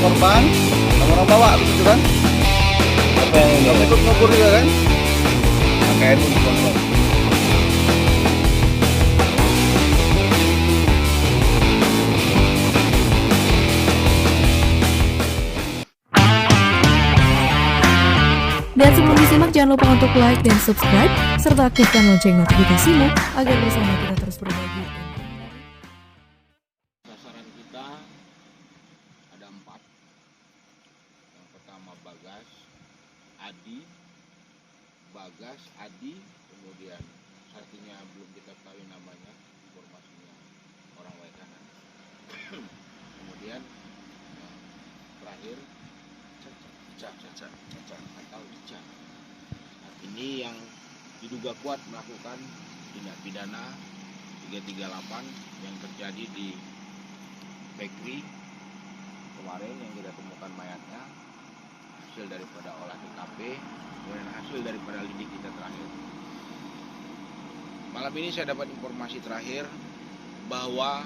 korban, orang bawa begitu kan? Apa yang Kamu ikut ngubur juga kan? pakai itu dikontrol. Dan sebelum disimak, jangan lupa untuk like dan subscribe, serta aktifkan lonceng notifikasimu agar bersama kita terus berbagi. Sasaran kita ada 4. Yang pertama Bagas, Adi, kemudian satunya belum kita tahu namanya, informasinya orang Waikanan. Kemudian yang terakhir Caca atau Ica. Nah, ini yang diduga kuat melakukan tindak pidana 338 yang terjadi di bakery kemarin yang kita temukan mayatnya, hasil daripada olah TKP, kemudian hasil daripada lidik kita terakhir. Malam ini saya dapat informasi terakhir bahwa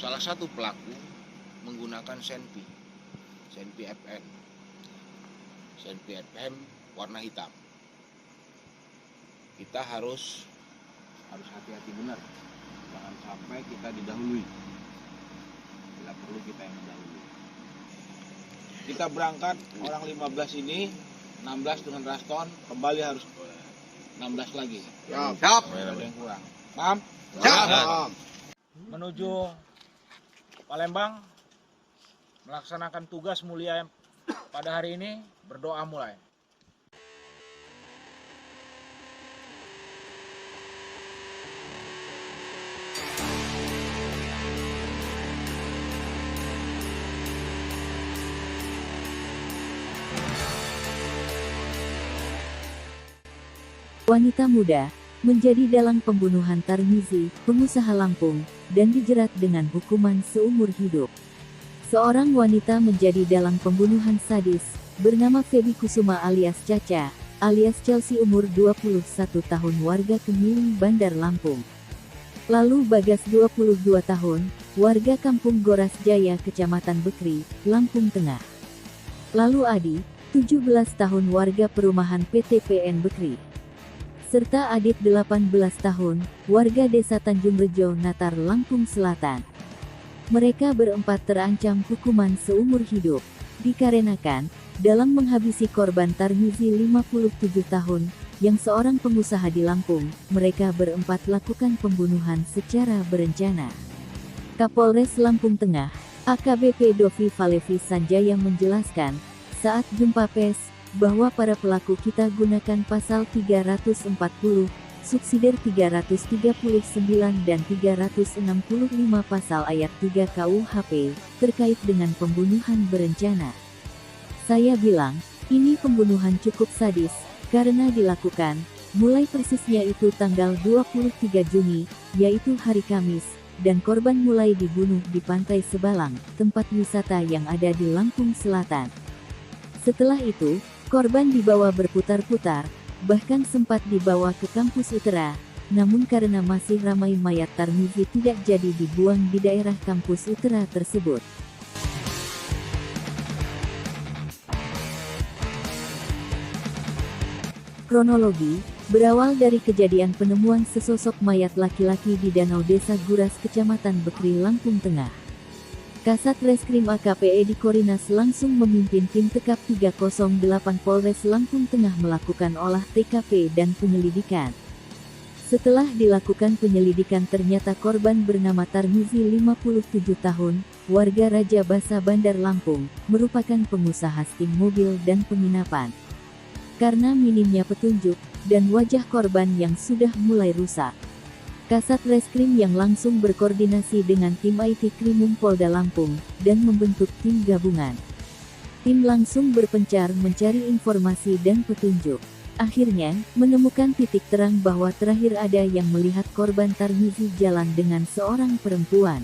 salah satu pelaku menggunakan Senpi FM warna hitam. Kita harus hati-hati benar, jangan sampai kita didahului. Bila perlu kita yang mendahului. Kita berangkat orang 15 ini, 16 dengan Raston, kembali harus 16 lagi. Siap. Ada yang kurang. Paham? Siap. Menuju Palembang melaksanakan tugas mulia pada hari ini, berdoa mulai. Wanita muda menjadi dalang pembunuhan Tarmizi, pengusaha Lampung, dan dijerat dengan hukuman seumur hidup. Seorang wanita menjadi dalang pembunuhan sadis, bernama Feby Kusuma alias Caca, alias Chelsea umur 21 tahun warga Kemiling, Bandar Lampung. Lalu Bagas 22 tahun, warga Kampung Goras Jaya, Kecamatan Bekri, Lampung Tengah. Lalu Adi, 17 tahun warga perumahan PTPN Bekri. Serta Adit 18 tahun, warga Desa Tanjung Rejo, Natar, Lampung Selatan. Mereka berempat terancam hukuman seumur hidup, dikarenakan dalam menghabisi korban Tarmizi 57 tahun, yang seorang pengusaha di Lampung, mereka berempat lakukan pembunuhan secara berencana. Kapolres Lampung Tengah, AKBP Dovi Falevi Sanjaya menjelaskan, saat jumpa pers, bahwa para pelaku kita gunakan pasal 340, subsidiar 339 dan 365 pasal ayat 3 KUHP, terkait dengan pembunuhan berencana. Saya bilang, ini pembunuhan cukup sadis, karena dilakukan, mulai persisnya itu tanggal 23 Juni, yaitu hari Kamis, dan korban mulai dibunuh di Pantai Sebalang, tempat wisata yang ada di Lampung Selatan. Setelah itu, korban dibawa berputar-putar, bahkan sempat dibawa ke kampus Utara, namun karena masih ramai mayat Tarmizi tidak jadi dibuang di daerah kampus Utara tersebut. Kronologi, berawal dari kejadian penemuan sesosok mayat laki-laki di Danau Desa Guras, Kecamatan Bekri, Lampung Tengah. Kasat Reskrim AKP Edi Korinas langsung memimpin tim Tekap 308 Polres Lampung Tengah melakukan olah TKP dan penyelidikan. Setelah dilakukan penyelidikan ternyata korban bernama Tarmizi 57 tahun, warga Raja Basa Bandar Lampung, merupakan pengusaha steam mobil dan penginapan. Karena minimnya petunjuk, dan wajah korban yang sudah mulai rusak, Kasat Reskrim yang langsung berkoordinasi dengan tim IT Krimum Polda Lampung, dan membentuk tim gabungan. Tim langsung berpencar mencari informasi dan petunjuk. Akhirnya, menemukan titik terang bahwa terakhir ada yang melihat korban Tarmizi jalan dengan seorang perempuan.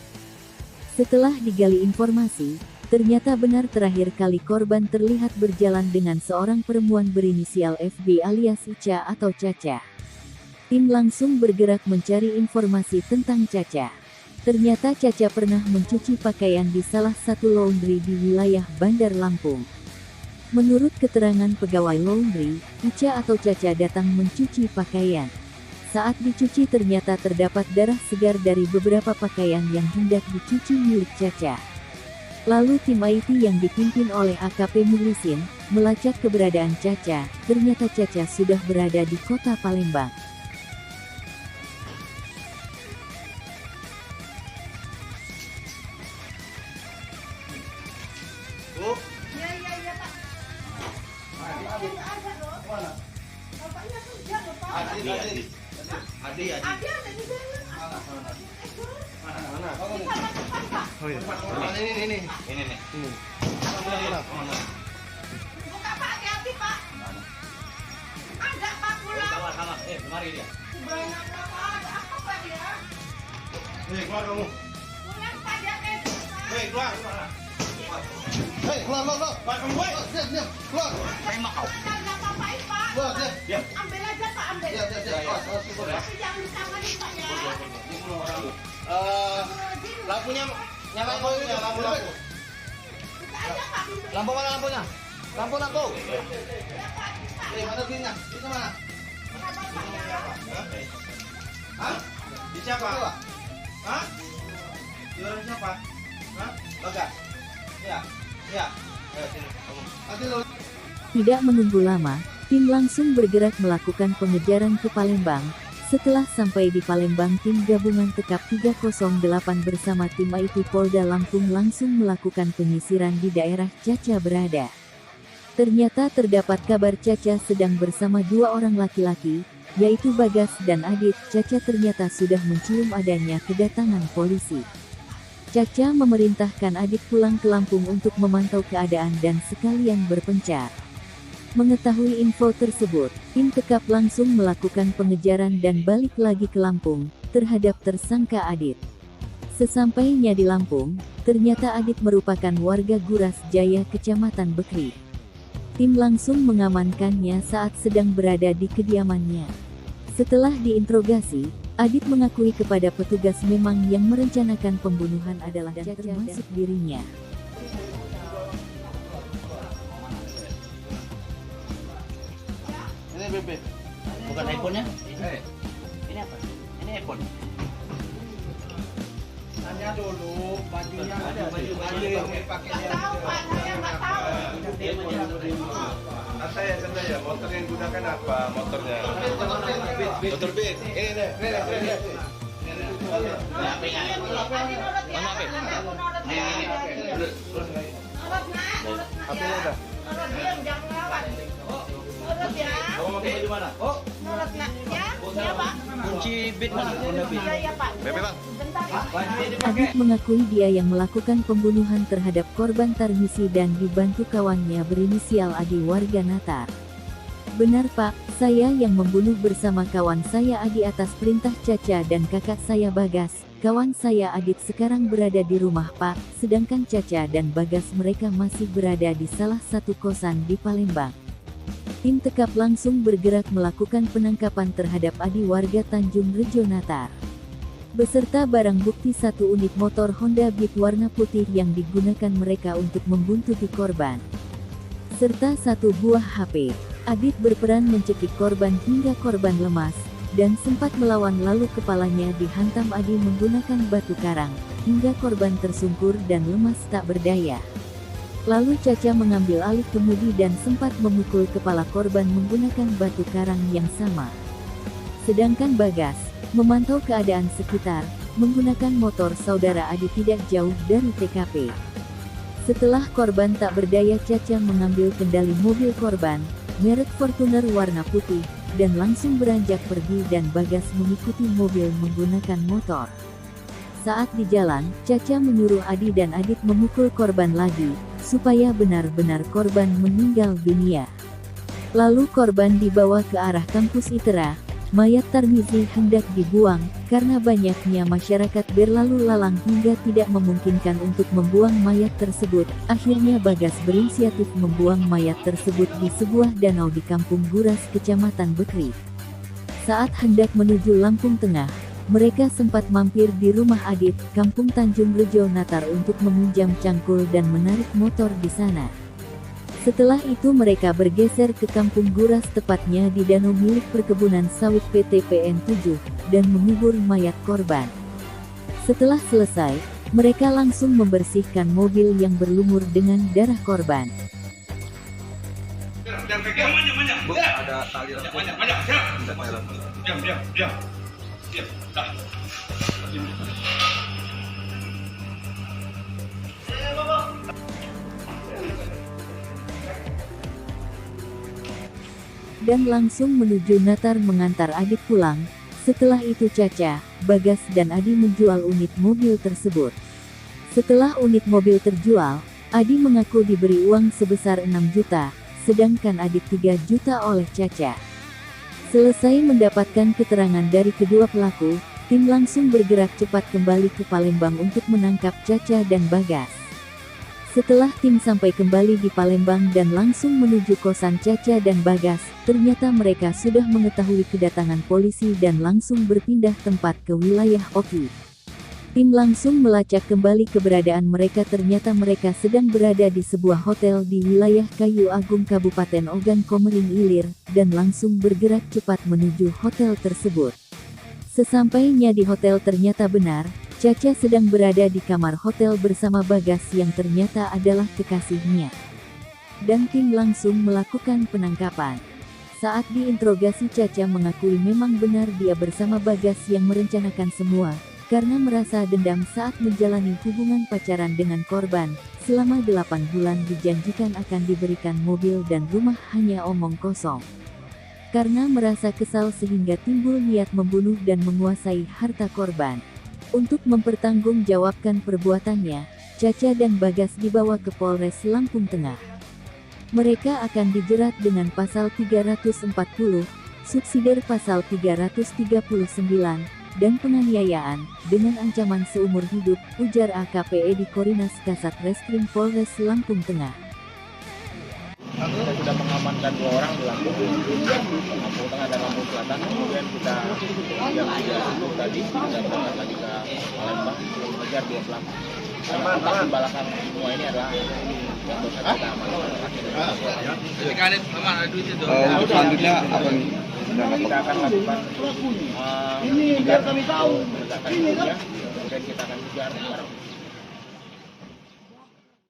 Setelah digali informasi, ternyata benar terakhir kali korban terlihat berjalan dengan seorang perempuan berinisial FB alias Ica atau Caca. Tim langsung bergerak mencari informasi tentang Caca. Ternyata Caca pernah mencuci pakaian di salah satu laundry di wilayah Bandar Lampung. Menurut keterangan pegawai laundry, Ica atau Caca datang mencuci pakaian. Saat dicuci ternyata terdapat darah segar dari beberapa pakaian yang hendak dicuci milik Caca. Lalu tim IT yang dipimpin oleh AKP Muhlisin melacak keberadaan Caca. Ternyata Caca sudah berada di kota Palembang. Ini. Buka Pak, hati-hati Pak. Ada Pak pulang. Sama. Kemari dia. Banyak Pak, ada apa Pak ya? Keluar kamu. Pulang Pak, dia Keluar. Hei, keluar. Keluar kamu, woi. Diam, keluar. Nggak apa-apain Pak. Keluar, diam. Ambil aja Pak, ambil. Diam. Tapi jangan ditanganin Pak ya. Lampunya nyala lampunya, lampu. Buka aja Pak. Lampu mana lampunya? Lampu. Mana pinnya? Itu mana? Hah? Di siapa? Hah? Di orang siapa? Hah? Bagas. Ya. Ayo sini, kamu. Nanti lo. Tidak menunggu lama, tim langsung bergerak melakukan pengejaran ke Palembang. Setelah sampai di Palembang, tim gabungan Tekap 308 bersama tim IT Polda Lampung langsung melakukan penyisiran di daerah Caca berada. Ternyata terdapat kabar Caca sedang bersama dua orang laki-laki, yaitu Bagas dan Adit. Caca ternyata sudah mencium adanya kedatangan polisi. Caca memerintahkan Adit pulang ke Lampung untuk memantau keadaan dan sekalian berpencar. Mengetahui info tersebut, tim Tekap langsung melakukan pengejaran dan balik lagi ke Lampung terhadap tersangka Adit. Sesampainya di Lampung, ternyata Adit merupakan warga Guras Jaya, Kecamatan Bekri. Tim langsung mengamankannya saat sedang berada di kediamannya. Setelah diinterogasi, Adit mengakui kepada petugas memang yang merencanakan pembunuhan adalah Caca termasuk dirinya. Ini BP. Bukan iPhone-nya? Ini apa? Ini iPhone. Tanya dulu, bajunya ada. Baju yang dipakai Nggak tahu Pak, saya nggak tahu. Kata ya, motor yang digunakan apa? Motornya? Motor Beat. Ini deh. Kamu pakai baju mana? Nurut nak ya? Ya Pak. Kunci Beat mana? Honda Beat. Iya Pak. BP bang. Bentar ya. Adit mengakui dia yang melakukan pembunuhan terhadap korban Tarmisi dan dibantu kawannya berinisial Adi warga Natar. Benar Pak, saya yang membunuh bersama kawan saya Adi atas perintah Caca dan kakak saya Bagas. Kawan saya Adit sekarang berada di rumah Pak, sedangkan Caca dan Bagas mereka masih berada di salah satu kosan di Palembang. Tim Tekap langsung bergerak melakukan penangkapan terhadap Adi warga Tanjung Rejo Natar. Beserta barang bukti satu unit motor Honda Beat warna putih yang digunakan mereka untuk membuntuti korban. Serta satu buah HP. Adit berperan mencekik korban hingga korban lemas, dan sempat melawan lalu kepalanya dihantam Adi menggunakan batu karang, hingga korban tersungkur dan lemas tak berdaya. Lalu Caca mengambil alih kemudi dan sempat memukul kepala korban menggunakan batu karang yang sama. Sedangkan Bagas memantau keadaan sekitar, menggunakan motor saudara Adi tidak jauh dari TKP. Setelah korban tak berdaya, Caca mengambil kendali mobil korban, merek Fortuner warna putih, dan langsung beranjak pergi dan Bagas mengikuti mobil menggunakan motor. Saat di jalan, Caca menyuruh Adi dan Adit memukul korban lagi, supaya benar-benar korban meninggal dunia. Lalu korban dibawa ke arah kampus ITERA. Mayat Tarmizi hendak dibuang, karena banyaknya masyarakat berlalu lalang hingga tidak memungkinkan untuk membuang mayat tersebut. Akhirnya Bagas berinisiatif membuang mayat tersebut di sebuah danau di Kampung Guras, Kecamatan Bekri. Saat hendak menuju Lampung Tengah, mereka sempat mampir di rumah Adit, Kampung Tanjung Rejo Natar untuk meminjam cangkul dan menarik motor di sana. Setelah itu mereka bergeser ke Kampung Guras, tepatnya di danau milik perkebunan sawit PT PN7, dan mengubur mayat korban. Setelah selesai, mereka langsung membersihkan mobil yang berlumur dengan darah korban. Bu, ada tali rempah. Diam. Dah. Dan langsung menuju Natar mengantar Adit pulang. Setelah itu Caca, Bagas dan Adi menjual unit mobil tersebut. Setelah unit mobil terjual, Adi mengaku diberi uang sebesar 6 juta, sedangkan Adit 3 juta oleh Caca. Selesai mendapatkan keterangan dari kedua pelaku, tim langsung bergerak cepat kembali ke Palembang untuk menangkap Caca dan Bagas. Setelah tim sampai kembali di Palembang dan langsung menuju kosan Caca dan Bagas, ternyata mereka sudah mengetahui kedatangan polisi dan langsung berpindah tempat ke wilayah Oki. Tim langsung melacak kembali keberadaan mereka, ternyata mereka sedang berada di sebuah hotel di wilayah Kayu Agung Kabupaten Ogan Komering Ilir, dan langsung bergerak cepat menuju hotel tersebut. Sesampainya di hotel ternyata benar, Caca sedang berada di kamar hotel bersama Bagas yang ternyata adalah kekasihnya. Dan tim langsung melakukan penangkapan. Saat diinterogasi Caca mengakui memang benar dia bersama Bagas yang merencanakan semua, karena merasa dendam saat menjalani hubungan pacaran dengan korban. Selama 8 bulan dijanjikan akan diberikan mobil dan rumah, hanya omong kosong. Karena merasa kesal sehingga timbul niat membunuh dan menguasai harta korban. Untuk mempertanggungjawabkan perbuatannya, Caca dan Bagas dibawa ke Polres Lampung Tengah. Mereka akan dijerat dengan pasal 340, subsidiar pasal 339, dan penganiayaan, dengan ancaman seumur hidup, ujar AKP Edi Korinas Kasat Reskrim Polres Lampung Tengah. Kita sudah mengamankan 2 orang di Lampung Tengah dan Lampung Selatan. Kemudian kita yang 3 itu tadi kita berangkat lagi ke Palembang untuk mengejar 2 pelaku. Karena di belakang semua ini adalah yang dosa kita amankan. Untuk selanjutnya apa nih? Kita akan lakukan ini biar kami tahu. Kemudian kita akan kejar barang.